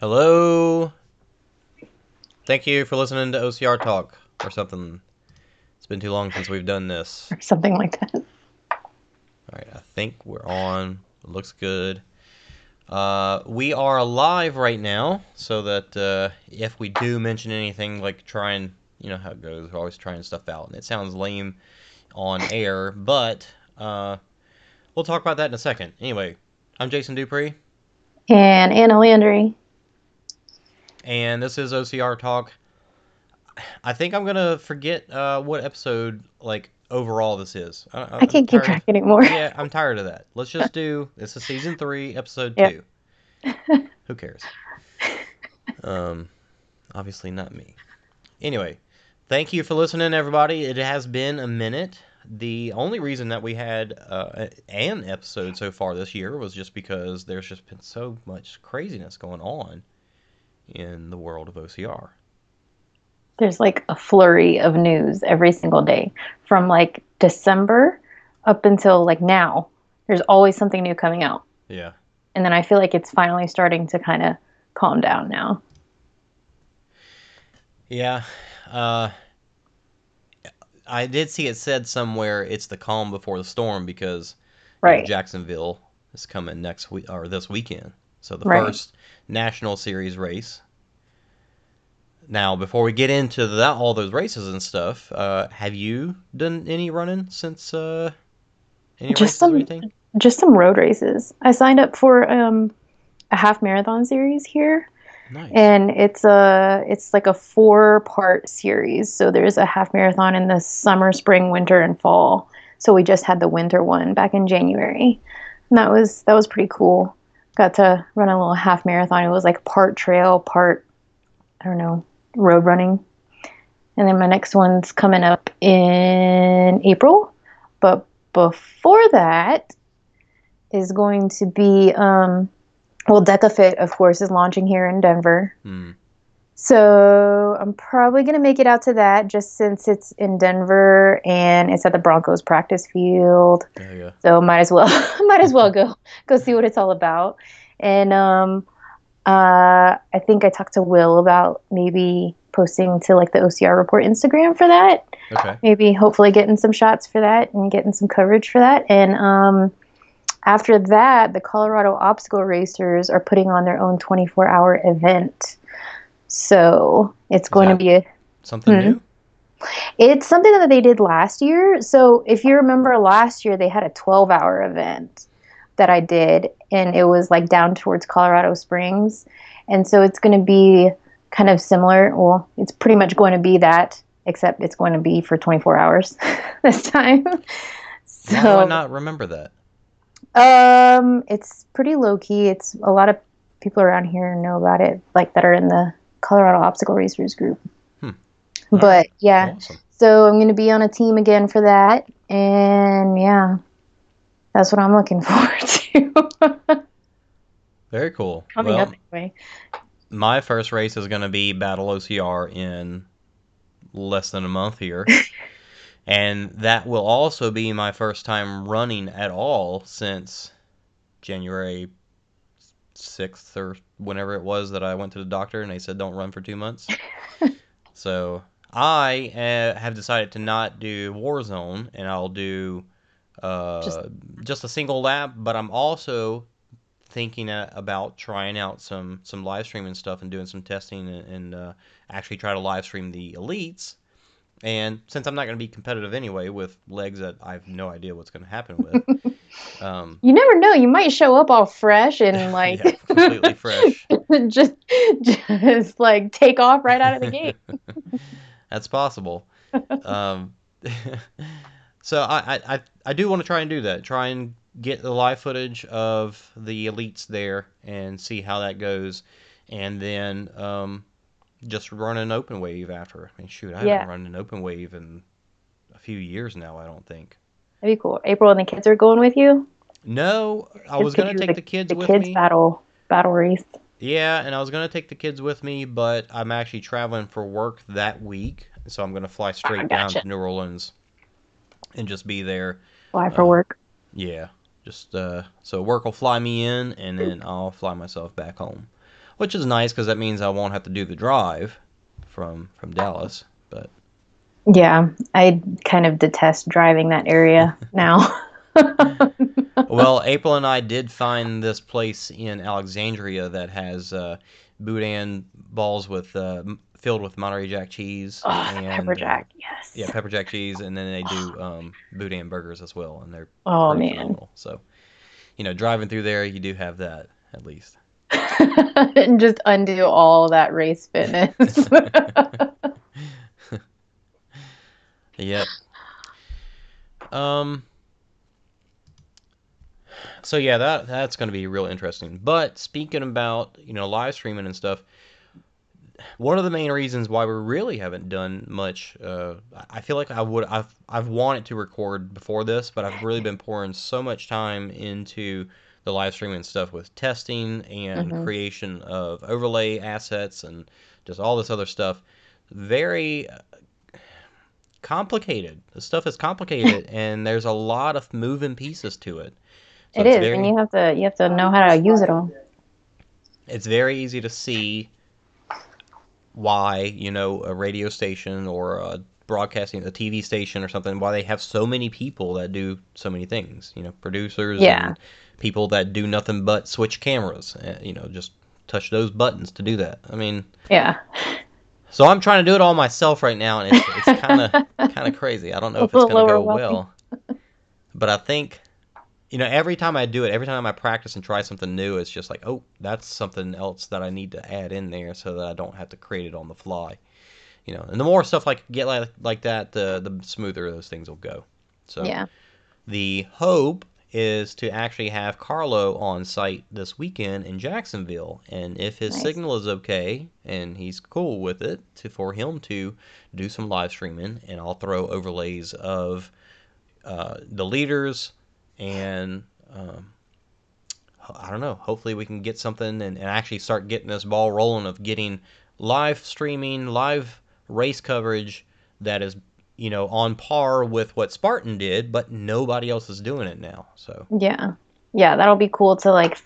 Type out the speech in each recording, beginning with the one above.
Hello. Thank you for listening to OCR Talk or something. It's been too long since we've done this. Or something like that. All right, I think we're on. It looks good. We are live right now, so that if we do mention anything, like trying, you know how it goes, we're always trying stuff out, and it sounds lame on air, but we'll talk about that in a second. Anyway, I'm Jason Dupree, And Anna Landry. and this is OCR Talk. I think I'm gonna forget what episode like overall this is. I I'm can't keep tired of. track anymore. Yeah, I'm tired of that. Let's just do this is season 3, episode Yep. 2. Who cares? Obviously not me. Anyway, thank you for listening, everybody. It has been a minute. The only reason that we had an episode so far this year was just because there's just been so much craziness going on in the world of OCR. There's like a flurry of news every single day from like December up until like now. There's always something new coming out. Yeah. And then I feel like it's finally starting to kind of calm down now. Yeah. Uh, I did see it said somewhere it's the calm before the storm because Right. Jacksonville is coming next week or this weekend. So the Right. first national series race. Now, before we get into all those races and stuff, have you done any running since any Just races or some anything? just some road races. I signed up for a half marathon series here. Nice. And it's like a 4-part series. So there's a half marathon in the summer, spring, winter, and fall. So we just had the winter one back in January. And that was pretty cool. Got to run a little half marathon. It was like part trail, part I don't know, road running. And then my next one's coming up in April. But before that is going to be well, DecaFit, of course, is launching here in Denver. Hmm. So I'm probably gonna make it out to that just since it's in Denver and it's at the Broncos practice field. Yeah, yeah. So might as well might as well go see what it's all about. And I think I talked to Will about maybe posting to like the OCR Report Instagram for that. Okay. Maybe hopefully getting some shots for that and getting some coverage for that. And after that, the Colorado Obstacle Racers are putting on their own 24-hour event. So it's Is going to that be a something hmm. new? It's something that they did last year. So if you remember last year, they had a 12-hour event that I did, and it was like down towards Colorado Springs. And so it's going to be kind of similar. Well, it's pretty much going to be that, except it's going to be for 24 hours this time. Why do I So not remember that? it's pretty low key. It's a lot of people around here know about it, like that are in the Colorado Obstacle Racers group. Hmm. All right. But yeah, Awesome. so I'm going to be on a team again for that. And yeah, that's what I'm looking forward to. Very cool. Coming up Well, anyway. my first race is going to be Battle OCR in less than a month here. And that will also be my first time running at all since January 6th or whenever it was that I went to the doctor and they said don't run for 2 months. So I have decided to not do Warzone and I'll do Just, uh, just a single lap, but I'm also thinking about trying out some live streaming stuff and doing some testing and actually try to live stream the elites. And since I'm not going to be competitive anyway with legs that I have no idea what's going to happen with, um, you never know. You might show up all fresh and like yeah, completely fresh. just, just like take off right out of the gate. That's possible. Um, so I do want to try and do that. Try and get the live footage of the elites there and see how that goes, and then just run an open wave after. I mean, shoot, I haven't Yeah, run an open wave in a few years now. I don't think. that'd be cool. April and the kids are going with you. No, I Kids was could gonna do take the kids the with kids me. battle race. Yeah, and I was gonna take the kids with me, but I'm actually traveling for work that week, so I'm gonna fly I straight down gotcha. to New Orleans and just be there. Fly for Uh, work. yeah, just so work will fly me in, and then I'll fly myself back home. which is nice because that means I won't have to do the drive from Dallas. But Yeah, I kind of detest driving that area now. well, April and I did find this place in Alexandria that has boudin balls with filled with Monterey Jack cheese Oh, the pepper and jack, yeah, yes. pepper jack cheese, and then they do boudin burgers as well, and they're Oh pretty man. phenomenal. So driving through there, you do have that at least. And just undo all that race fitness. Yep. Um. So yeah, that's going to be real interesting. But speaking about live streaming and stuff, one of the main reasons why we really haven't done much, I feel like I've wanted to record before this, but I've really been pouring so much time into the live streaming stuff with testing and Hmm. creation of overlay assets and just all this other stuff. Very complicated. The stuff is complicated, and there's a lot of moving pieces to it. So It it's is, and very you have to know how to use it all. it's very easy to see why a radio station or a broadcasting a TV station or something, why they have so many people that do so many things, producers Yeah. and people that do nothing but switch cameras, just touch those buttons to do that. I mean, Yeah. so I'm trying to do it all myself right now, and it's kind of crazy. I don't know A if it's going little to go overwhelming. well, but I think every time I do it, every time I practice and try something new, it's just like, oh, that's something else that I need to add in there so that I don't have to create it on the fly. And the more stuff like get like that, the smoother those things will go. So Yeah. the hope is to actually have Carlo on site this weekend in Jacksonville, and if his Nice. signal is okay and he's cool with it, for him to do some live streaming, and I'll throw overlays of the leaders and I don't know. Hopefully, we can get something and actually start getting this ball rolling of getting live streaming, live race coverage that is, on par with what Spartan did, but nobody else is doing it now. So, Yeah. Yeah, that'll be cool to like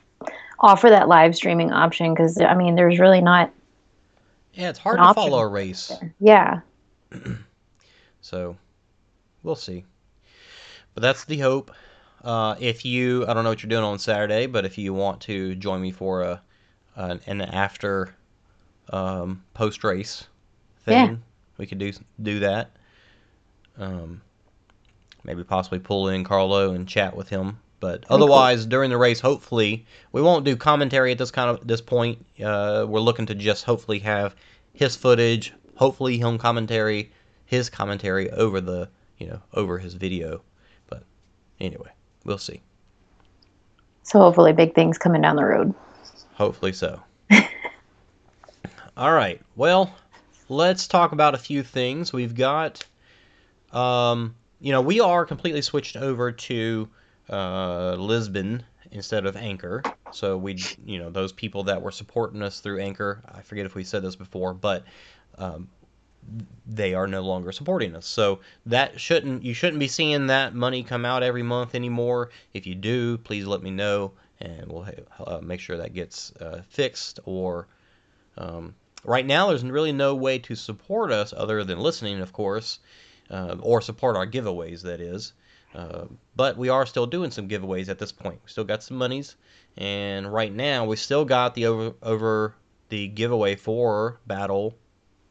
offer that live streaming option because I mean, there's really not yeah, it's an hard to follow option a for it out race. there. Yeah. So, we'll see. But that's the hope. If you, I don't know what you're doing on Saturday, but if you want to join me for an after post race Yeah. thing, we could do that. Um, maybe possibly pull in Carlo and chat with him. But That'd be cool. otherwise, during the race, hopefully we won't do commentary at this point. We're looking to just hopefully have his footage, hopefully his commentary over over his video. But anyway, we'll see. So hopefully big things coming down the road. Hopefully so. All right. Well, let's talk about a few things. We've got we are completely switched over to Lisbon instead of Anchor. So those people that were supporting us through Anchor, I forget if we said this before, but um, they are no longer supporting us. So you shouldn't be seeing that money come out every month anymore. If you do, please let me know, and we'll make sure that gets fixed. Or right now, there's really no way to support us other than listening, of course, or support our giveaways, that is. But we are still doing some giveaways at this point. We still got some monies, and right now we still got the over the giveaway for battle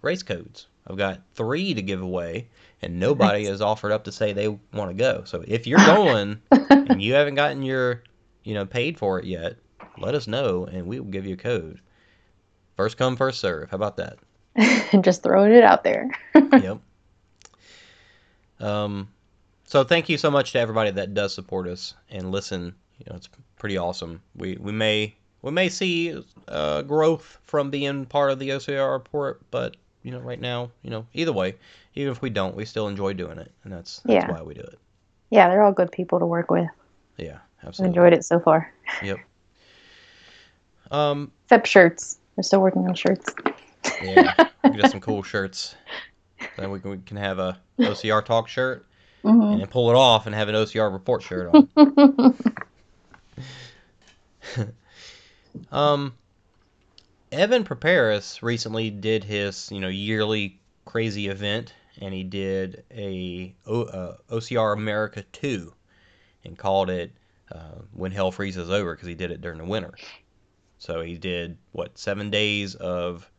race codes. I've got 3 to give away, and nobody Nice. has offered up to say they want to go. So if you're going and you haven't gotten your paid for it yet, let us know, and we will give you a code. First come, first serve. How about that? Just throwing it out there. Yep. Um, so thank you so much to everybody that does support us and listen. It's pretty awesome. We may see growth from being part of the OCR report, but right now, either way, even if we don't, we still enjoy doing it, and that's Yeah. why we do it. Yeah, they're all good people to work with. Yeah, I've absolutely. enjoyed it so far. Yep. Um, Except shirts. We're still working on shirts. yeah, we get us some cool shirts. Then we can have a OCR talk shirt and Hmm. then pull it off and have an OCR report shirt on. Um, Evan Preparis recently did his, yearly crazy event, and he did a OCR America 2 and called it When Hell Freezes Over because he did it during the winter. So he did, 7 days of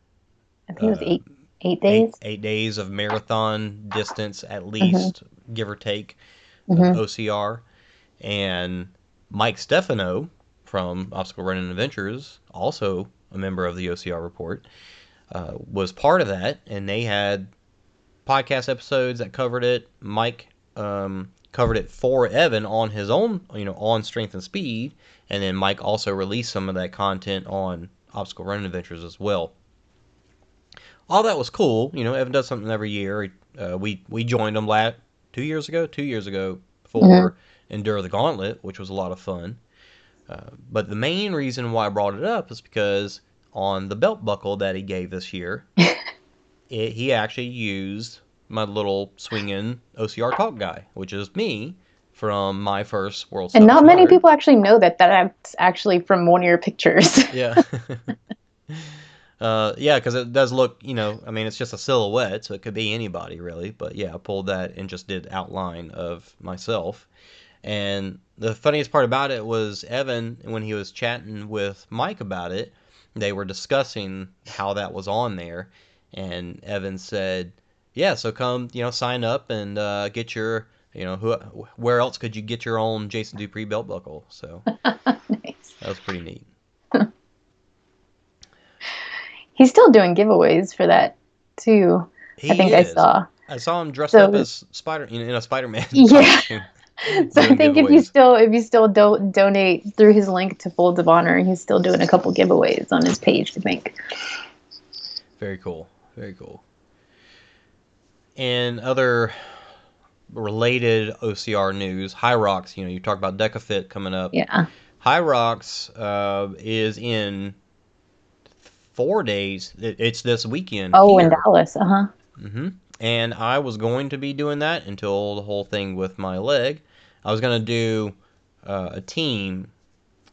I think it was uh, 8 days. 8 days of marathon distance at Hmm. least, give or take, of Hmm. OCR. And Mike Stefano from Obstacle Running Adventures, also a member of the OCR report, was part of that, and they had podcast episodes that covered it. Mike covered it for Evan on his own, on Strength and Speed, and then Mike also released some of that content on Obstacle Running Adventures as well. All that was cool. Evan does something every year. We joined him 2 years ago, 2 years ago Hmm. for Endure the Gauntlet, which was a lot of fun. But the main reason why I brought it up is because on the belt buckle that he gave this year, he actually used my little swinging OCR talk guy, which is me from my first World And not many 1700. people actually know that that's actually from one of your pictures. Yeah. Yeah, because it does look, I mean, it's just a silhouette, so it could be anybody really. But yeah, I pulled that and just did outline of myself. And the funniest part about it was Evan, when he was chatting with Mike about it, they were discussing how that was on there. And Evan said, "Yeah, so come, sign up and get your, where else could you get your own Jason Dupree belt buckle?" So Nice. that was pretty neat. He's still doing giveaways for that too. I He think I is. saw. I saw him dressed up So as Spider, in a Spider-Man yeah. costume, So I doing think if you giveaways. still donate through his link to Folds of Honor, he's still doing a couple giveaways on his page, I think. Very cool. Very cool. And other related OCR news, High Rocks, you talk about DecaFit coming up. Yeah. High Rocks is in 4 days. It's this weekend Oh, in here. Dallas. Uh-huh. And I was going to be doing that until the whole thing with my leg. I was going to do a team.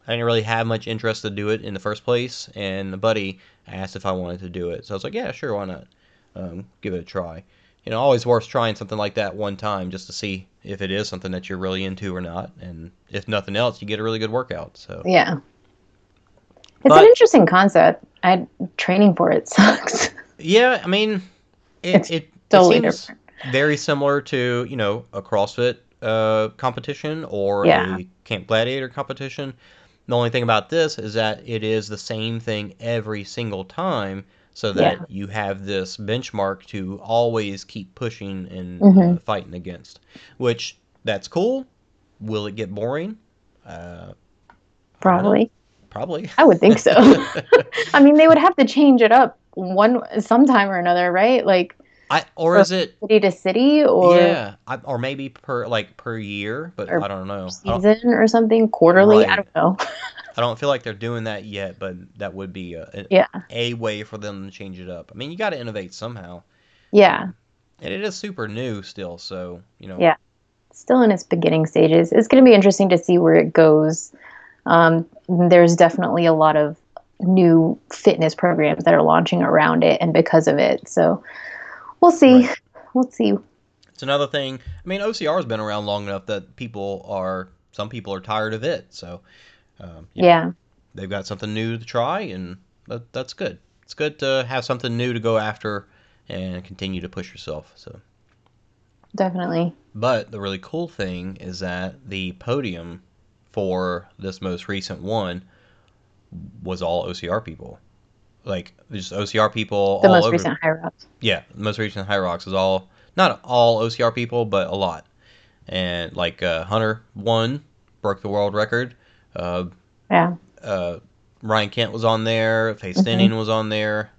I didn't really have much interest to do it in the first place, and the buddy asked if I wanted to do it. So I was like, yeah, sure, why not? Give it a try. Always worth trying something like that one time just to see if it is something that you're really into or not. And if nothing else, you get a really good workout. So, Yeah. It's an but interesting concept. I training for it sucks. yeah, I mean, it It's it it totally seems different. very similar to a CrossFit competition or Yeah. a Camp Gladiator competition. The only thing about this is that it is the same thing every single time, so Yeah. that you have this benchmark to always keep pushing and Hmm. fighting against. Which that's cool. Will it get boring? Uh, I don't know. Probably. Probably. I would think so. I mean, they would have to change it up one sometime or another, right? Like Or from is it? city to city Yeah, or maybe per year, but or I don't know. I don't. season or something, quarterly. I Right. don't know. I don't feel like they're doing that yet, but that would be Yeah. a way for them to change it up. I mean, you got to innovate somehow, Yeah. and it is super new still. So Yeah. Still in its beginning stages. It's going to be interesting to see where it goes. There's definitely a lot of new fitness programs that are launching around it and because of it. So we'll see. right. We'll see. It's another thing. I mean, OCR has been around long enough that some people are tired of it. So Yeah, they've got something new to try, and that's good. It's good to have something new to go after and continue to push yourself. So. definitely. But the really cool thing is that the podium for this most recent one was all OCR people. Like, just OCR people The all most over. recent high ups. Yeah, the most recent High Rocks is all, not all OCR people, but a lot. And, like, Hunter won, broke the world record. Uh, Yeah. uh, Ryan Kent was on there. Faye Hmm. Stenning was on there.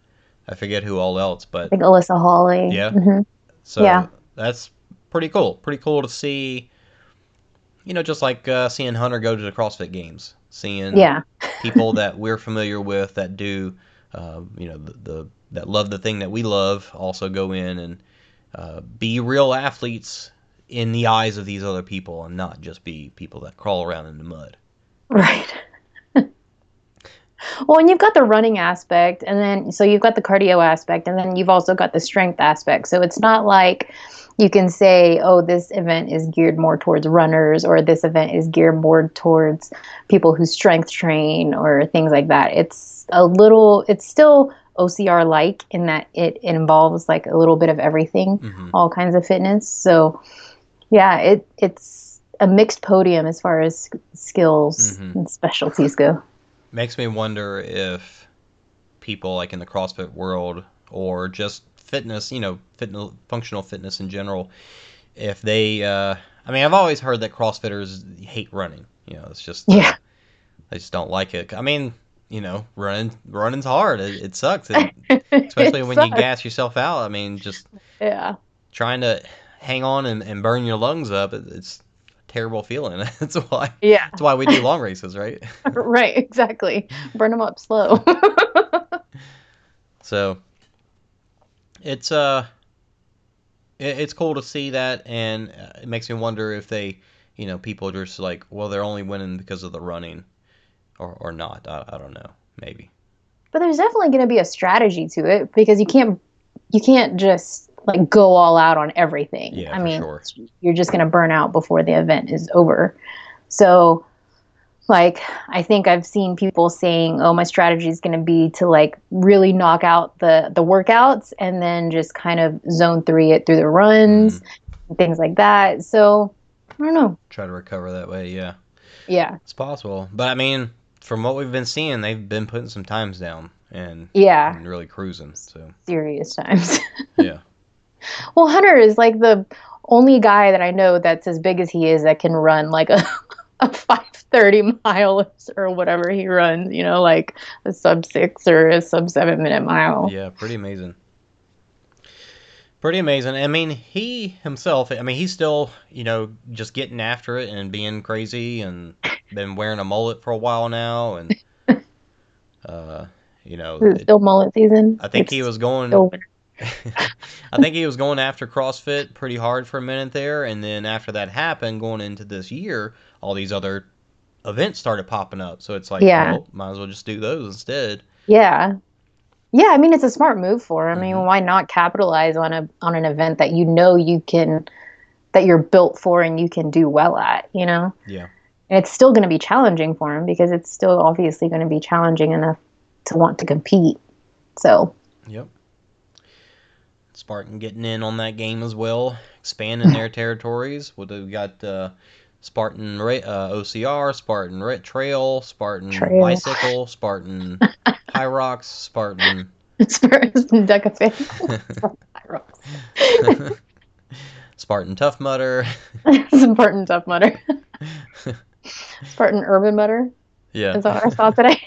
I forget who all else, I but think Alyssa Hawley. yeah. Hmm. Yeah. So that's pretty cool. Pretty cool to see. Just like seeing Hunter go to the CrossFit Games, seeing Yeah. people that we're familiar with that do, that love the thing that we love, also go in and be real athletes in the eyes of these other people, and not just be people that crawl around in the mud. Right. Well, and you've got the running aspect, and then so you've got the cardio aspect, and then you've also got the strength aspect. So it's not like you can say, oh, this event is geared more towards runners, or this event is geared more towards people who strength train, or things like that. It's still OCR like in that it involves like a little bit of everything, Hmm. all kinds of fitness. So yeah, it's a mixed podium as far as skills Hmm. and specialties go. Makes me wonder if people like in the CrossFit world or just fitness, functional fitness in general, if they, I mean, I've always heard that CrossFitters hate running. It's just, Yeah. they just don't like it. I mean, running's hard. It sucks. Especially It when you sucks. gas yourself out. I mean, just Yeah. trying to hang on and burn your lungs up. It's a terrible feeling. Yeah. That's why we do long races, right? Right, exactly. Burn them up slow. So it's it's cool to see that, and it makes me wonder if people are just like, well, they're only winning because of the running, or not. I don't know. Maybe. But there's definitely going to be a strategy to it because you can't just like go all out on everything. Yeah, I for mean, sure. you're just going to burn out before the event is over. So, like, I think I've seen people saying, "Oh, my strategy is going to be to like really knock out the workouts and then just kind of zone 3 it through the runs, Mm, and things like that." So, I don't know. try to recover that way. Yeah, Yeah. it's possible. But I mean, from what we've been seeing, they've been putting some times down and Yeah. really cruising. So Serious times. yeah. Well, Hunter is like the only guy that I know that's as big as he is that can run like a 5:30 miles or whatever he runs, like a sub 6 or a sub 7 minute mile. Yeah, pretty amazing. Pretty amazing. I mean, he himself, I mean, he's still, just getting after it and being crazy and been wearing a mullet for a while now. And, uh, Is it still mullet season? I think he It's was going, still winter. I think he was going after CrossFit pretty hard for a minute there. And then after that happened, going into this year, all these other events started popping up. So it's like, Yeah. well, might as well just do those instead. Yeah. Yeah, I mean it's a smart move for him. I mean, Hmm. why not capitalize on an event that that you're built for and you can do well at? Yeah. And it's still going to be challenging for him because it's still obviously going to be challenging enough to want to compete. So, Yep. Spartan getting in on that game as well, expanding their territories. What we got? OCR, Trail, Spartan trail. Bicycle, Spartan High Rocks, Spartan Spurs and Decafit. Spartan Tough Mudder. Spartan Tough Mudder. Spartan Urban Mudder. Yeah. Is that what I saw today?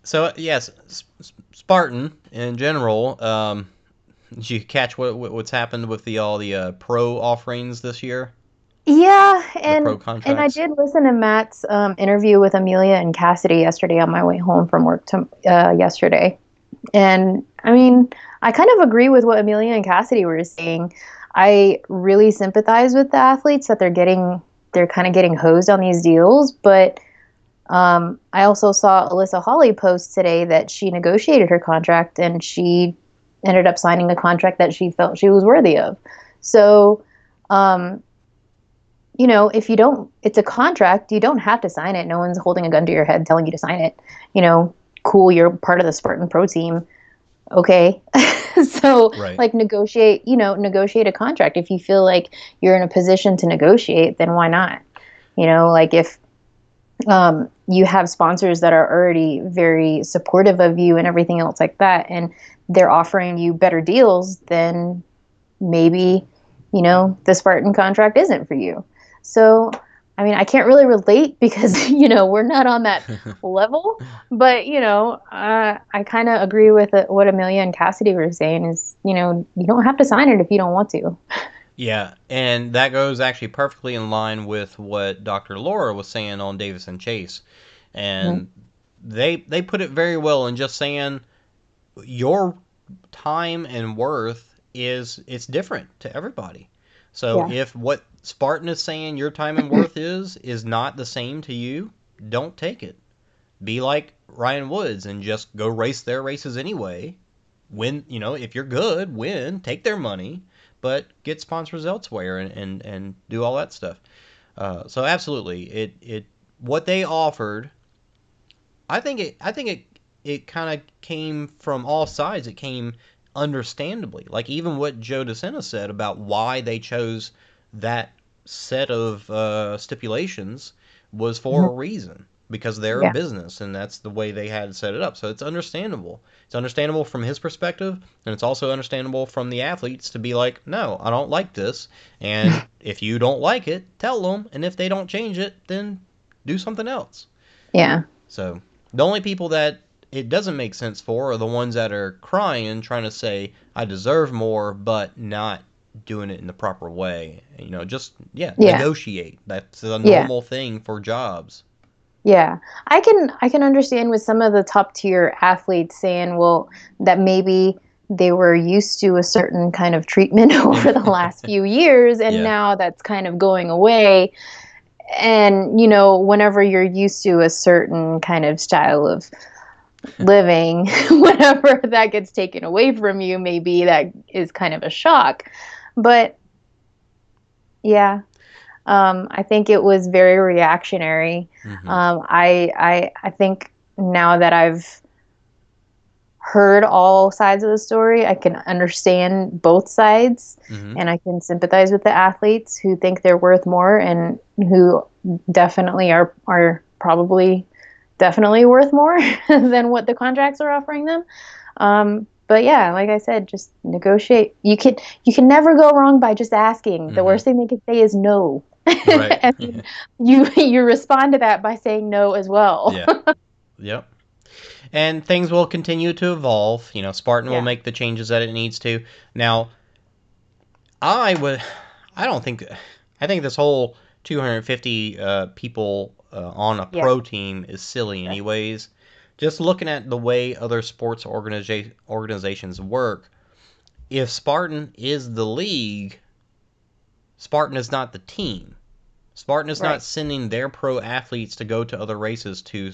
So yes, Spartan in general. Did you catch what's happened with all the pro offerings this year? Yeah, The pro and I contracts. did listen to Matt's interview with Amelia and Cassidy yesterday on my way home from work yesterday. And I mean, I kind of agree with what Amelia and Cassidy were saying. I really sympathize with the athletes that they're kind of getting hosed on these deals. But I also saw Alyssa Hawley post today that she negotiated her contract and she ended up signing a contract that she felt she was worthy of. So, um, if you don't, it's a contract, you don't have to sign it. No one's holding a gun to your head telling you to sign it. You know, cool, you're part of the Spartan Pro team. Okay. So, Right. like, negotiate a contract. If you feel like you're in a position to negotiate, then why not? Like if you have sponsors that are already very supportive of you and everything else like that, and they're offering you better deals, then maybe, the Spartan contract isn't for you. So, I mean, I can't really relate because, we're not on that level, but, I kind of agree with what Amelia and Cassidy were saying is, you don't have to sign it if you don't want to. Yeah, and that goes actually perfectly in line with what Dr. Laura was saying on Davis and Chase. Mhm. And they put it very well in just saying your time and worth it's different to everybody. So Yeah. if what Spartan is saying your time and worth is not the same to you, don't take it. be like Ryan Woods and just go race their races anyway. Win, if you're good, win, take their money, but get sponsors elsewhere and do all that stuff. So absolutely, it what they offered, I think it kind of came from all sides. It came understandably. Like even what Joe DeSena said about why they chose that set of stipulations was for Mhm. a reason because they're a Yeah. business and that's the way they had set it up. So it's understandable. It's understandable from his perspective, and it's also understandable from the athletes to be like, no, I don't like this. And if you don't like it, tell them. And if they don't change it, then do something else. Yeah. So the only people that it doesn't make sense for are the ones that are crying and trying to say, I deserve more, but not doing it in the proper way. Just, yeah, Yeah. negotiate. That's a Yeah. normal thing for jobs. Yeah. I can understand with some of the top tier athletes saying, well, that maybe they were used to a certain kind of treatment over the last few years and Yeah. now that's kind of going away. And, whenever you're used to a certain kind of style of living, whenever that gets taken away from you, maybe that is kind of a shock. But yeah, I think it was very reactionary. Mm-hmm. I think now that I've heard all sides of the story, I can understand both sides, Mm-hmm. and I can sympathize with the athletes who think they're worth more and who definitely are probably definitely worth more than what the contracts are offering them. But yeah, like I said, just negotiate. You can never go wrong by just asking. The Mm-hmm. worst thing they could say is no. Right. And then you respond to that by saying no as well. Yeah. Yep. And things will continue to evolve. Spartan will Yeah. make the changes that it needs to. Now, I would. I don't think. I think this whole 250 people on a Yeah. pro team is silly, Right. anyways. Just looking at the way other sports organizations work, if Spartan is the league, Spartan is not the team. Spartan is not Right. sending their pro athletes to go to other races to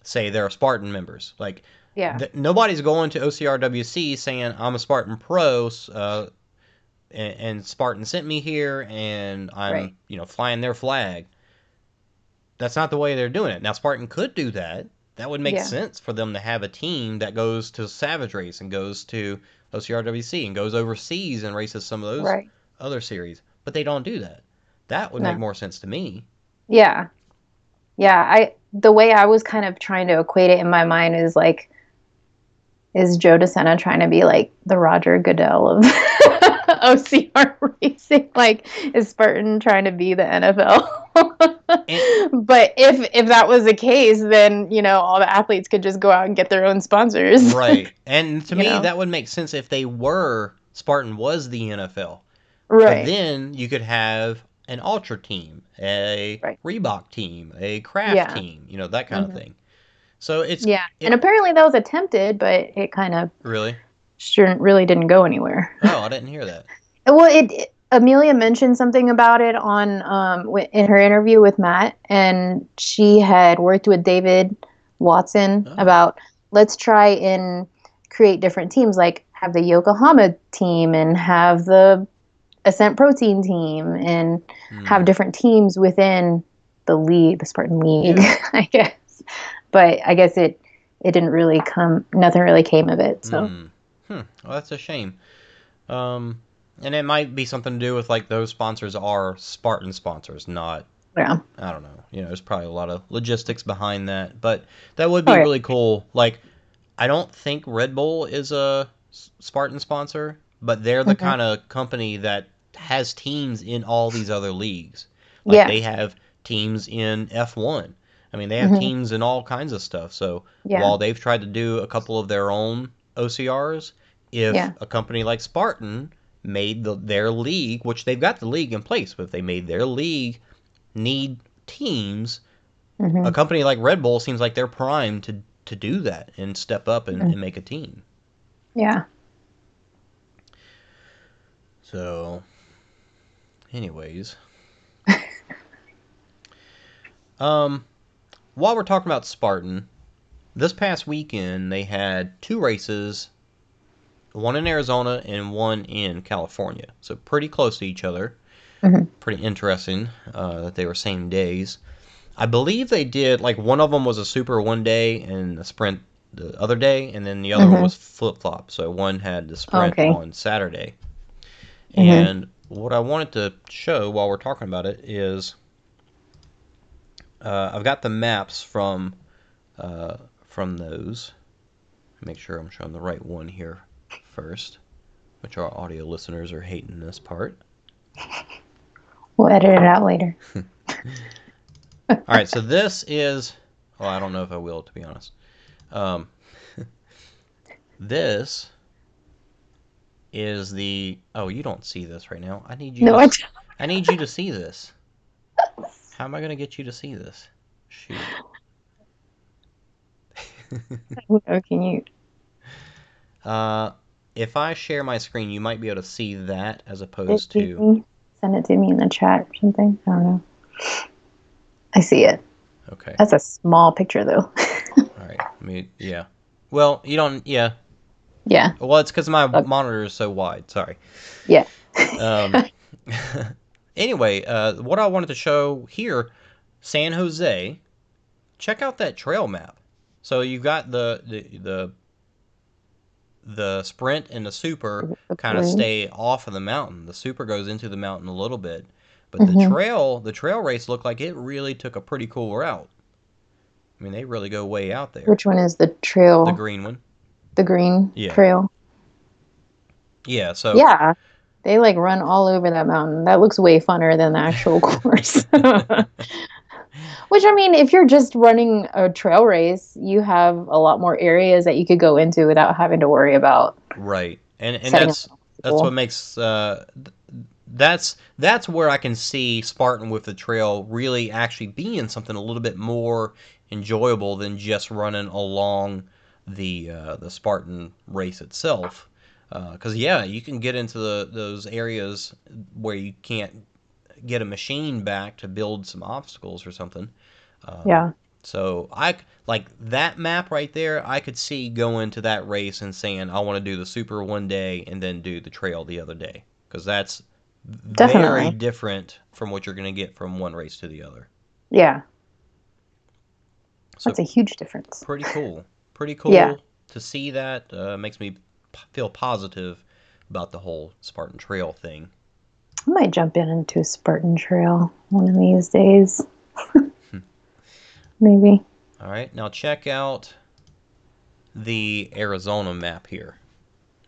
say they're Spartan members. Like Yeah. nobody's going to OCRWC saying I'm a Spartan pro, and Spartan sent me here, and Right. I'm flying their flag. That's not the way they're doing it. Now Spartan could do that. That would make Yeah. sense for them to have a team that goes to Savage Race and goes to OCRWC and goes overseas and races some of those Right. other series. But they don't do that. That would make No. more sense to me. Yeah. Yeah. The way I was kind of trying to equate it in my mind is like, is Joe DeSena trying to be like the Roger Goodell of OCR racing? Like, is Spartan trying to be the NFL? And But if that was the case, then all the athletes could just go out and get their own sponsors. right. And to you me know, that would make sense if they were Spartan was the NFL. But right, then you could have an Ultra team, a right, Reebok team, a Craft yeah, team, that kind of hmm thing. So yeah. And it apparently that was attempted, but it kind of really. sure really didn't go anywhere. Oh, I didn't hear that. Well, Amelia mentioned something about it on in her interview with Matt, and she had worked with David Watson Oh. about let's try and create different teams, like have the Yokohama team and have the Ascent Protein team, and have Hmm. different teams within the league, the Spartan League, Yeah. I guess. But I guess it didn't really come. Nothing really came of it. So Hmm. Hmm. Well, that's a shame. Um, and it might be something to do with like those sponsors are Spartan sponsors, not yeah. I don't know. There's probably a lot of logistics behind that, but that would Oh be yeah. really cool. Like, I don't think Red Bull is a Spartan sponsor, but they're the Hmm. kind of company that has teams in all these other leagues. Like Yeah. they have teams in F1. I mean, they have Hmm. teams in all kinds of stuff. So Yeah. while they've tried to do a couple of their own OCRs, if Yeah. a company like Spartan made their league, which they've got the league in place, but if they made their league need teams, a Hmm. company like Red Bull seems like they're primed to do that and step up and make a team. Yeah. So, anyways, Um, while we're talking about Spartan, this past weekend they had two races, one in Arizona and one in California. So pretty close to each other. Hmm. Pretty interesting that they were same days. I believe they did, like, one of them was a super one day and a sprint the other day, and then the other one Hmm. was flip flop. So one had the sprint Okay. on Saturday. Hmm. And what I wanted to show while we're talking about it is I've got the maps from those. Make sure I'm showing the right one here first, which our audio listeners are hating this part. We'll edit it out later. All right, so this is. Oh, I don't know if I will, to be honest. Um, this is the. Oh, you don't see this right now. I need you No, to. I I need you to see this. How am I going to get you to see this? Shoot. don't know. Can you uh, if I share my screen, you might be able to see that as send opposed it to to. me? Send it to me in the chat or something. I don't know. I see it. Okay. That's a small picture, though. All right. I mean, yeah. Well, you don't. Yeah. Yeah. Well, it's because my Look. monitor is so wide. Sorry. Yeah. Um, anyway, what I wanted to show here, San Jose. Check out that trail map. So you've got the sprint and the super The kind of blue. stay off of the mountain. The super goes into the mountain a little bit, but Hmm. the trail race looked like it really took a pretty cool route. I mean, they really go way out there. Which one is the The trail? green one. The green Yeah. trail? Yeah. So. Yeah. They like run all over that mountain. That looks way funner than the actual course. Which, I mean, if you're just running a trail race, you have a lot more areas that you could go into without having to worry about Right. And setting up that's an that's what obstacle. makes that's where I can see Spartan with the trail really actually being something a little bit more enjoyable than just running along the Spartan race itself. Because yeah, you can get into those areas where you can't get a machine back to build some obstacles or something. Um, Yeah, so I like that map right there. I could see going to that race and saying I want to do the super one day and then do the trail the other day because that's very definitely. different from what you're going to get from one race to the other. Yeah, So that's a huge difference. pretty cool. Pretty Yeah, cool to see that. Makes me feel positive about the whole Spartan Trail thing. I might jump into Spartan Trail one of these days. Maybe. All right, now check out the Arizona map here.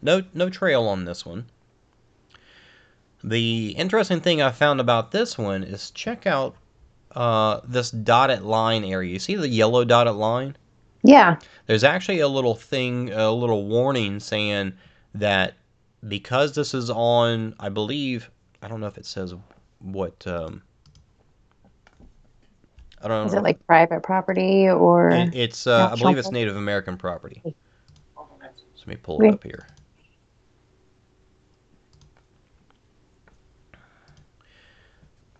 No trail on this one. The interesting thing I found about this one is check out this dotted line area. You see the yellow dotted line? Yeah. There's actually a little thing, a little warning saying that because this is on, I believe, I don't know if it says what, I don't Is know it if like private property or it's, I national believe it's park? Native American property. So let me pull it Okay. up here.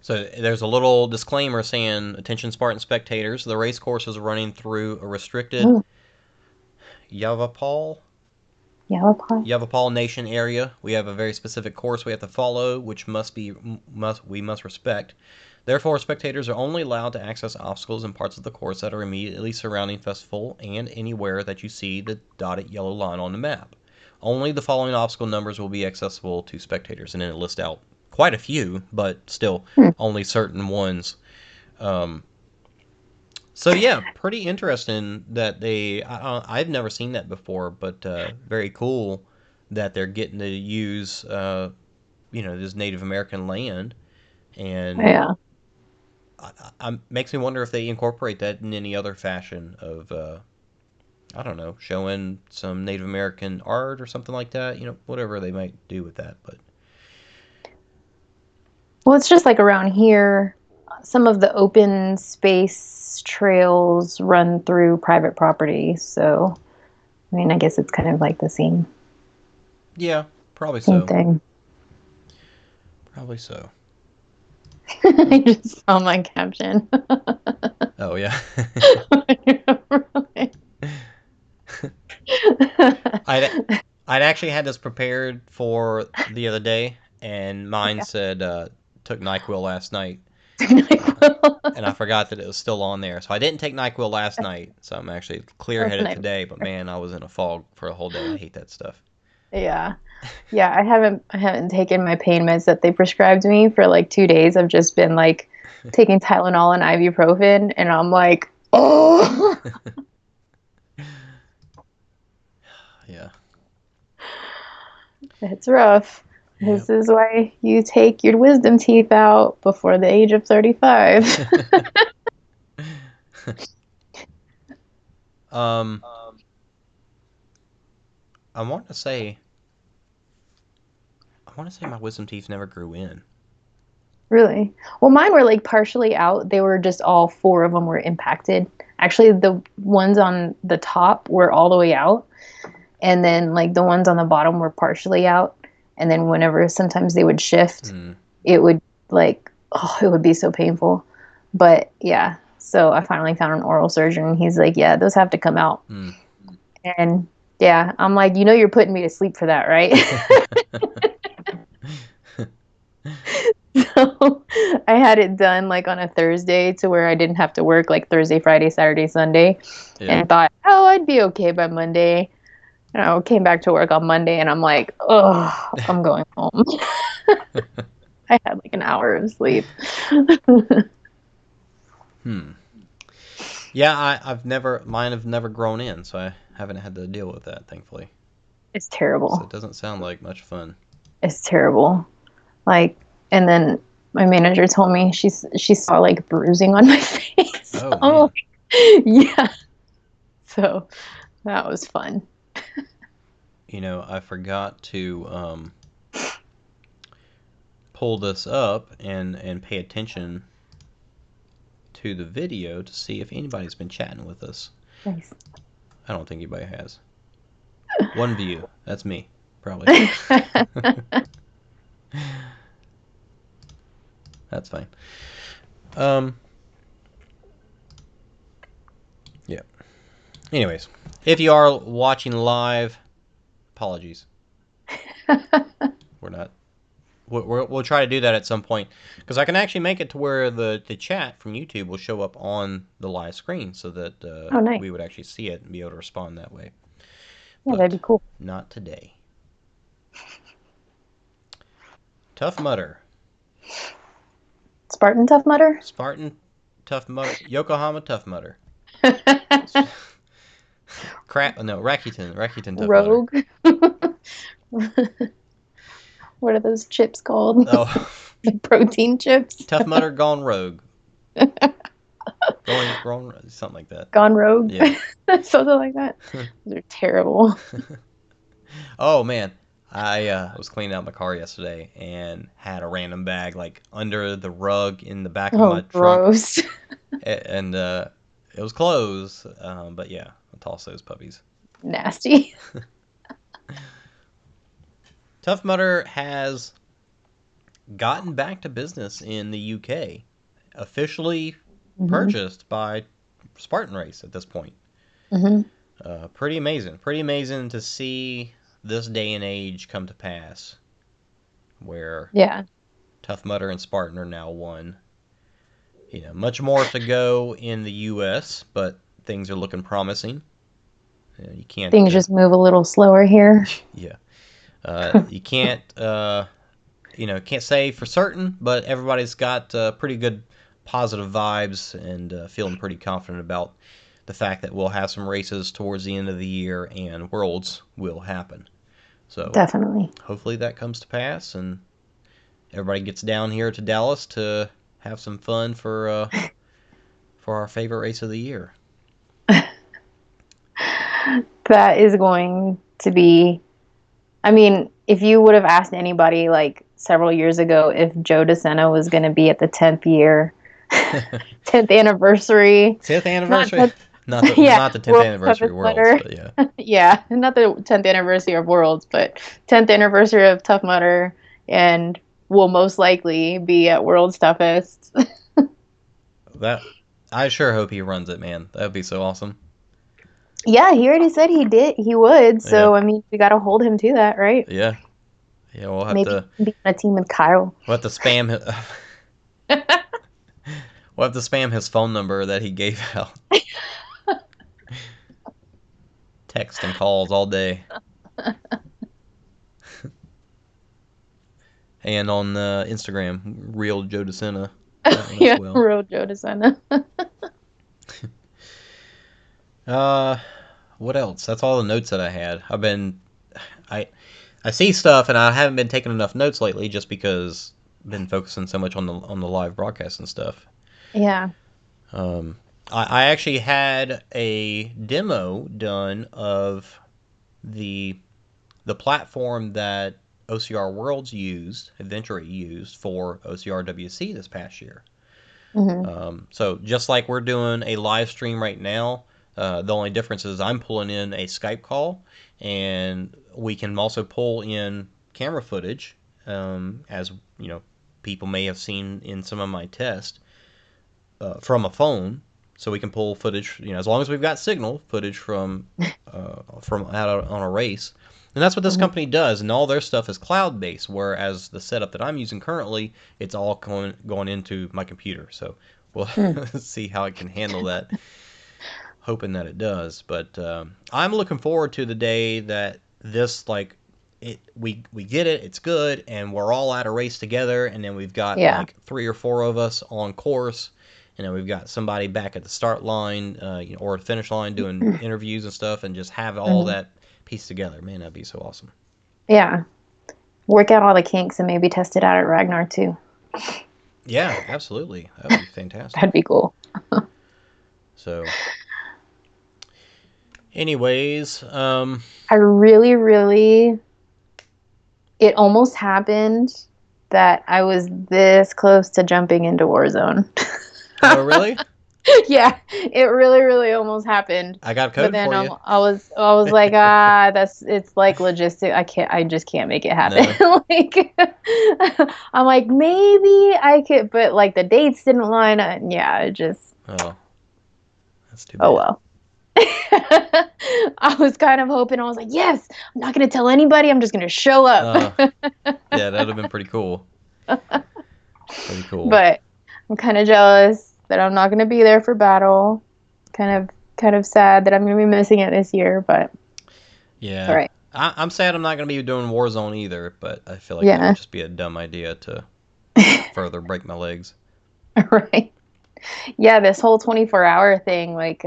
So there's a little disclaimer saying, attention Spartan spectators, the race course is running through a restricted Oh, Yavapai Yavapai. Yavapai Nation area. We have a very specific course we have to follow, which we must respect. Therefore, spectators are only allowed to access obstacles and parts of the course that are immediately surrounding festival and anywhere that you see the dotted yellow line on the map. Only the following obstacle numbers will be accessible to spectators, and then it lists out quite a few, but still Hmm. only certain ones. Um, so yeah, pretty interesting that I've never seen that before, but very cool that they're getting to use this Native American land, and Yeah. makes me wonder if they incorporate that in any other fashion of I don't know, showing some Native American art or something like that. Whatever they might do with that, but Well, it's just like around here, some of the open space trails run through private property. So, I mean, I guess it's kind of like the yeah, probably same so, thing. probably so. I just saw my caption. Oh yeah. I'd I'd actually had this prepared for the other day, and mine Yeah. said took NyQuil last night, and I forgot that it was still on there. So I didn't take NyQuil last night, so I'm actually That's clear-headed nice. today. But man, I was in a fog for a whole day. I hate that stuff. Yeah. Yeah, I haven't taken my pain meds that they prescribed me for like 2 days. I've just been like taking Tylenol and ibuprofen, and I'm like, oh, Yeah. it's rough. Yep. This is why you take your wisdom teeth out before the age of 35. um, I want to say my wisdom teeth never grew in. Really? Well, mine were like partially out. They were just all four of them were impacted. Actually, the ones on the top were all the way out, and then like the ones on the bottom were partially out. And then whenever sometimes they would shift, Hmm. it would like, oh, it would be so painful. But yeah, so I finally found an oral surgeon. He's like, yeah, those have to come out. Hmm. And yeah, I'm like, you're putting me to sleep for that, right? So I had it done like on a Thursday to where I didn't have to work like Thursday, Friday, Saturday, Sunday, Yeah. and thought, oh, I'd be okay by Monday. And I came back to work on Monday, and I'm like, oh, I'm going home. I had like an hour of sleep. Hmm. Yeah, I've never mine have never grown in, so I haven't had to deal with that, thankfully. It's So terrible. it doesn't sound like much fun. It's terrible. Like, and then my manager told me she saw like bruising on my face. Oh I'm man. like, yeah. So that was fun. I forgot to pull this up and pay attention to the video to see if anybody's been chatting with us. Nice. I don't think anybody has. One view. That's me, probably. That's fine. Um. Yeah. Anyways, if you are watching live, apologies. We're not. We'll try to do that at some point because I can actually make it to where the chat from YouTube will show up on the live screen so that Oh, nice. we would actually see it and be able to respond that way. Yeah, that'd But be cool. not today. Tough Mudder. Spartan Tough Mudder? Spartan Tough Mudder. Yokohama Tough Mudder. Crap. No, Rakuten Tough Mudder. Rogue. What are those chips called? Oh, The protein chips? Tough Mudder gone rogue. Going something like that. Gone rogue? Yeah. Something like that. Those are terrible. Oh man, I was cleaning out my car yesterday and had a random bag like under the rug in the back of my Oh, trunk, gross. and it was clothes. But yeah, I'll toss those puppies. Nasty. Tough Mudder has gotten back to business in the UK, officially Hmm. purchased by Spartan Race at this point. Hmm. Pretty amazing. Pretty amazing to see this day and age come to pass, where Yeah, Tough Mudder and Spartan are now one. Much more to go in the U.S., but things are looking promising. You can't, things just move a little slower here. yeah, you can't say for certain, but everybody's got pretty good positive vibes and feeling pretty confident about the fact that we'll have some races towards the end of the year and Worlds will happen. So Definitely. hopefully that comes to pass and everybody gets down here to Dallas to have some fun for our favorite race of the year. That is going to be, I mean, if you would have asked anybody like several years ago if Joe DeSena was going to be at the 10th year, 10th anniversary, 10th not anniversary, 10th, not yeah, the 10th World's anniversary Toughest of Worlds, Mudder. but yeah. Yeah, not the 10th anniversary of Worlds, but 10th anniversary of Tough Mudder. And will most likely be at World's Toughest. That I sure hope he runs it, man. That'd be so awesome. Yeah, he already said he would. Yeah, So I mean, we got to hold him to that, right? yeah, yeah. Maybe be on a team with Kyle. We'll have to spam we'll have to spam his phone number that he gave out. Text and calls all day. And on Instagram, real Joe DeSena. That one as Yeah, well. real Joe DeSena. Uh, what else? That's all the notes that I had. I I see stuff and I haven't been taking enough notes lately just because I've been focusing so much on the live broadcast and stuff. Yeah. Um, I actually had a demo done of the the platform that OCR Worlds Adventure used for OCR WC this past year. Hmm. So just like we're doing a live stream right now, the only difference is I'm pulling in a Skype call, and we can also pull in camera footage, as you know, people may have seen in some of my tests from a phone. So we can pull footage, as long as we've got signal footage from out on a race, and that's what this Hmm. company does. And all their stuff is cloud based, whereas the setup that I'm using currently, it's all going into my computer. So we'll Mm. see how it can handle that. Hoping that it does, but I'm looking forward to the day that this we get it, it's good, and we're all at a race together, and then we've got Yeah. like 3 or 4 of us on course, and then we've got somebody back at the start line, or the finish line doing interviews and stuff, and just have all Hmm. that pieced together. Man, that'd be so awesome. Yeah. Work out all the kinks and maybe test it out at Ragnar too. Yeah, absolutely, that would be fantastic. That'd be cool. So, anyways, I really, really, it almost happened that I was this close to jumping into Warzone. oh really? Yeah, it really, really almost happened. I got a But code then for you. I was like, it's like logistic. I just can't make it happen. No. Like, I'm like, maybe I could, but like the dates didn't line up. Yeah, it just, Oh, that's too oh bad. well. I was kind of hoping, I was like, yes, I'm not going to tell anybody. I'm just going to show up. Uh, yeah, that would have been pretty cool. Pretty cool. But I'm kind of jealous that I'm not going to be there for battle. Kind of sad that I'm going to be missing it this year, but it's all Yeah. right. I'm sad I'm not going to be doing Warzone either, but I feel like that would Yeah. just be a dumb idea to further break my legs. Right. Yeah, this whole 24-hour thing, like,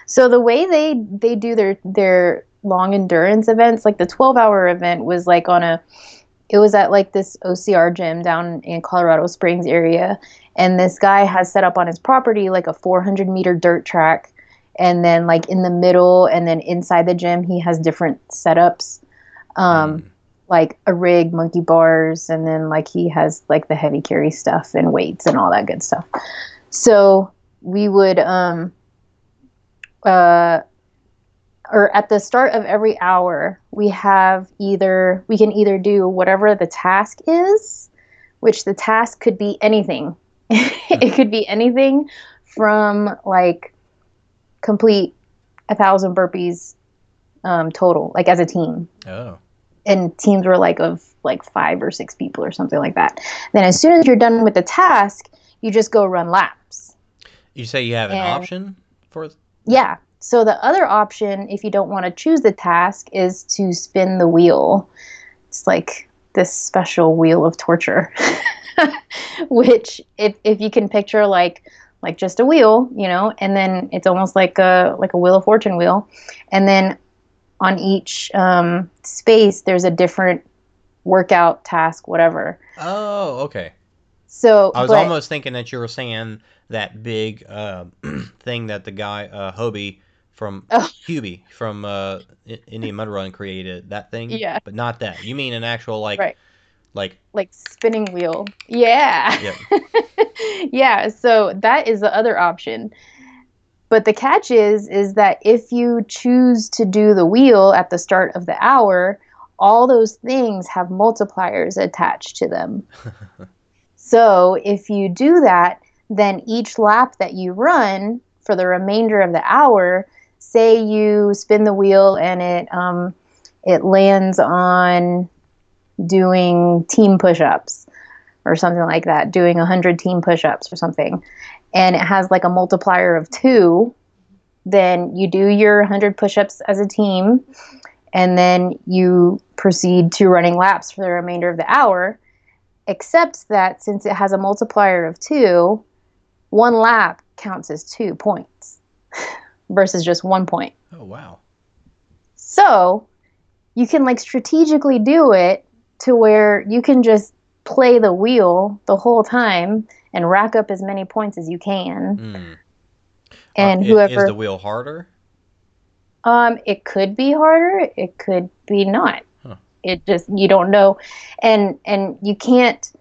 so the way they do their long endurance events, like the 12-hour event was like it was at like this OCR gym down in Colorado Springs area, and this guy has set up on his property like a 400-meter dirt track, and then like in the middle and then inside the gym he has different setups, um, Mm. like a rig, monkey bars, and then like he has like the heavy carry stuff and weights and all that good stuff. So we would uh or at the start of every hour, we can either do whatever the task is, which the task could be anything. It could be anything from like complete 1,000 burpees total, like as a team. Oh. And teams were like of like 5 or 6 people or something like that. Then as soon as you're done with the task, you just go run laps. You say you have an And option for that? yeah. So the other option, if you don't want to choose the task, is to spin the wheel. It's like this special wheel of torture, which if you can picture like just a wheel, and then it's almost like a Wheel of Fortune wheel, and then on each space there's a different workout task, whatever. Oh, okay. So, I was but almost thinking that you were saying that big thing that the guy Hobie from oh Hubie from Indian Mud Run created, that thing, yeah, but not that. You mean an actual right, like like spinning wheel. Yeah. yep. Yeah, so that is the other option. But the catch is that if you choose to do the wheel at the start of the hour, all those things have multipliers attached to them. So if you do that, then each lap that you run for the remainder of the hour, say you spin the wheel and it lands on doing team push-ups or something like that, doing 100 team push-ups or something, and it has like a multiplier of 2, then you do your 100 push-ups as a team, and then you proceed to running laps for the remainder of the hour, except that since it has a multiplier of 2, one lap counts as 2 points versus just 1 point. Oh, wow. So you can like strategically do it to where you can just play the wheel the whole time and rack up as many points as you can. And Is the whoever, wheel harder? it could be harder, it could be not. Huh. It just, you don't know. And you can't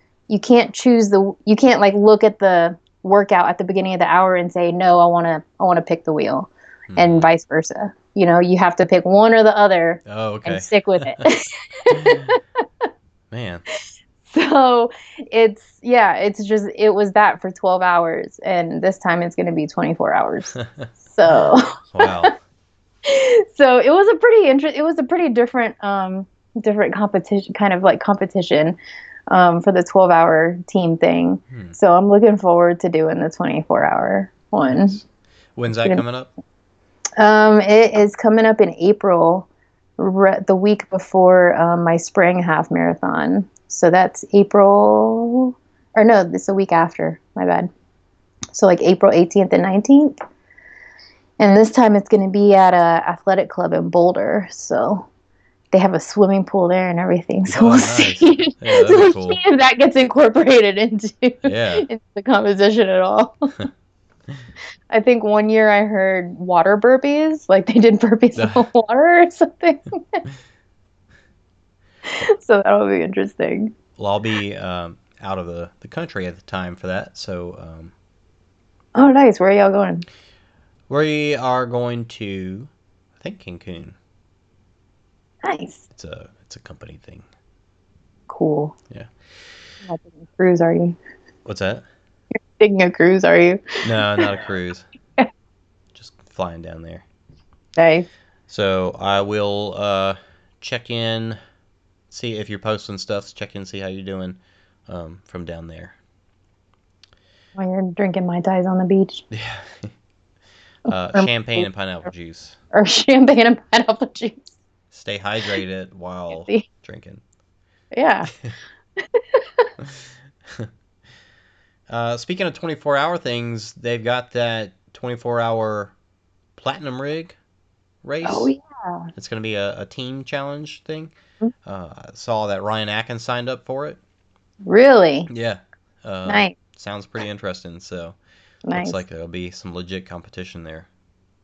choose you can't like look at the workout at the beginning of the hour and say, no, I want to pick the wheel, and vice versa. You know, you have to pick one or the other. Oh, okay. And stick with it. Man. So it was that for 12 hours, and this time it's going to be 24 hours. So Wow. so it was a pretty different competition, kind of like competition, for the 12-hour team thing. So I'm looking forward to doing the 24-hour one. Nice. When's that coming up? It is coming up in April, the week before my spring half marathon. So that's April, or no, it's the week after. My bad. So like April 18th and 19th. And this time it's going to be at a athletic club in Boulder. So they have a swimming pool there and everything. So we'll nice. see. Yeah, So we'll cool. see if that gets incorporated into the competition at all. I think one year I heard water burpees, like they did burpees in the water or something. So that'll be interesting. Well, I'll be out of the country at the time for that. So. Oh, nice. Where are y'all going? We are going to, I think, Cancun. Nice. It's a company thing. Cool. Yeah. You're not taking a cruise, are you? What's that? You're taking a cruise, are you? No, not a cruise. Just flying down there. Nice. So I will check in, see if you're posting stuff. Check in, see how you're doing from down there. While you're drinking Mai Tais on the beach. Yeah. Champagne and pineapple juice. Or champagne and pineapple juice. Stay hydrated while drinking. Yeah. Speaking of 24-hour things, they've got that 24-hour platinum rig race. Oh, yeah. It's going to be a team challenge thing. I saw that Ryan Atkins signed up for it. Really? Yeah. Nice. Sounds pretty interesting. So nice. Looks like there'll be some legit competition there.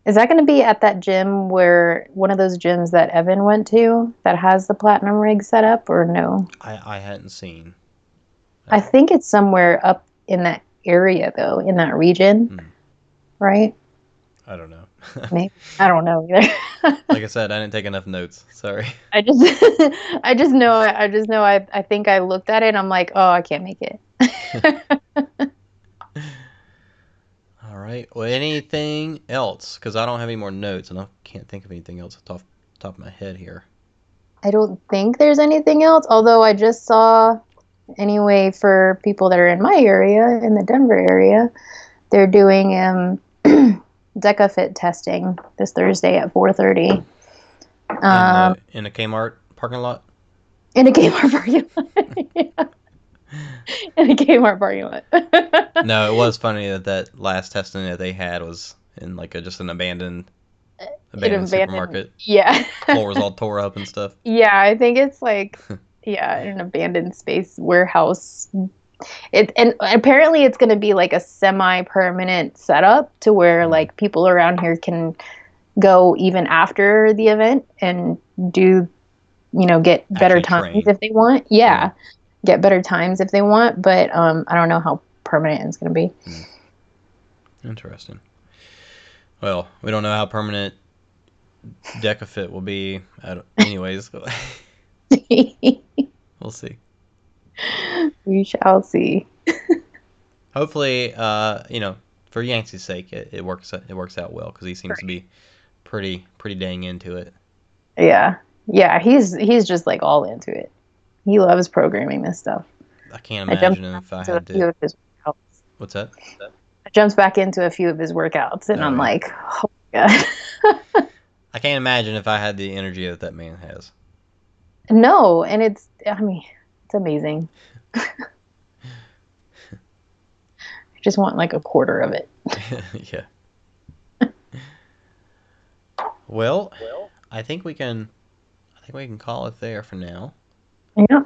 Is that going to be at that gym where one of those gyms that Evan went to that has the platinum rig set up, or no? I hadn't seen. I think it's somewhere up in that area, though, in that region, right? I don't know. Maybe. I don't know either. Like I said, I didn't take enough notes. Sorry. I just know. I think I looked at it and I'm like, oh, I can't make it. All right. Well, anything else? Because I don't have any more notes, and I can't think of anything else off the top of my head here. I don't think there's anything else. Although I just saw, anyway, for people that are in my area, in the Denver area, they're doing DecaFit testing this Thursday at 4:30. In a Kmart parking lot? In a Kmart parking lot. Yeah. In a Kmart parking lot. No, it was funny that last testing that they had was in like just an abandoned supermarket. Yeah. Floor was all tore up and stuff. Yeah, I think it's like an abandoned space warehouse. And apparently it's going to be like a semi-permanent setup to where like people around here can go even after the event and do, get better times if they want. Yeah. Get better times if they want, but I don't know how permanent it's going to be. Interesting. Well, we don't know how permanent DecaFit will be anyways. We'll see. We shall see. Hopefully, for Yancey's sake, it works out well because he seems to Right. be pretty dang into it. Yeah. Yeah, he's just like all into it. He loves programming this stuff. I can't I jumped imagine back if I into a had few to. of his workouts. What's that? I jumped back into a few of his workouts and Oh I'm yeah. like, oh my God. I can't imagine if I had the energy that man has. No, and I mean, it's amazing. I just want like a quarter of it. Yeah. Well, I think we can. I think we can call it there for now. Yeah,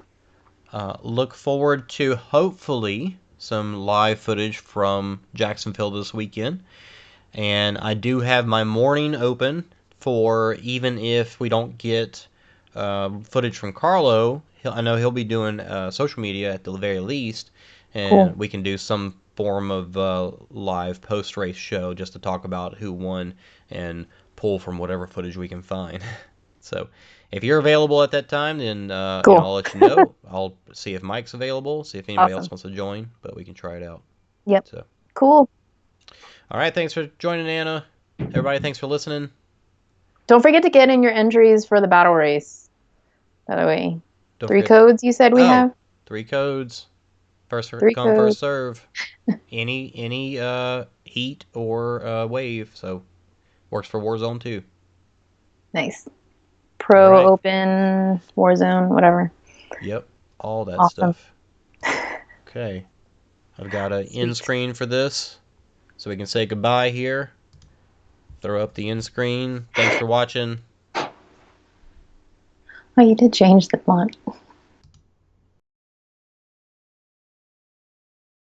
Look forward to hopefully some live footage from Jacksonville this weekend. And I do have my morning open for even if we don't get footage from Carlo. I know he'll be doing social media at the very least, and cool. we can do some form of live post race show just to talk about who won and pull from whatever footage we can find. So if you're available at that time, then Cool. I'll let you know. I'll see if Mike's available, see if anybody else Awesome. wants to join, but we can try it out. Yep. So, Cool. all right, thanks for joining, Anna. Everybody, thanks for listening. Don't forget to get in your entries for the battle race. By the way, Don't three forget. codes you said we Oh, have? 3 codes. First Three come, first codes. serve. Any heat or wave, so works for Warzone too. Nice. All Pro, right. open, Warzone, whatever. Yep, all that Awesome. stuff. Okay, I've got an end Sweet. screen for this, so we can say goodbye here. Throw up the end screen. Thanks for watching. Oh, you did change the font.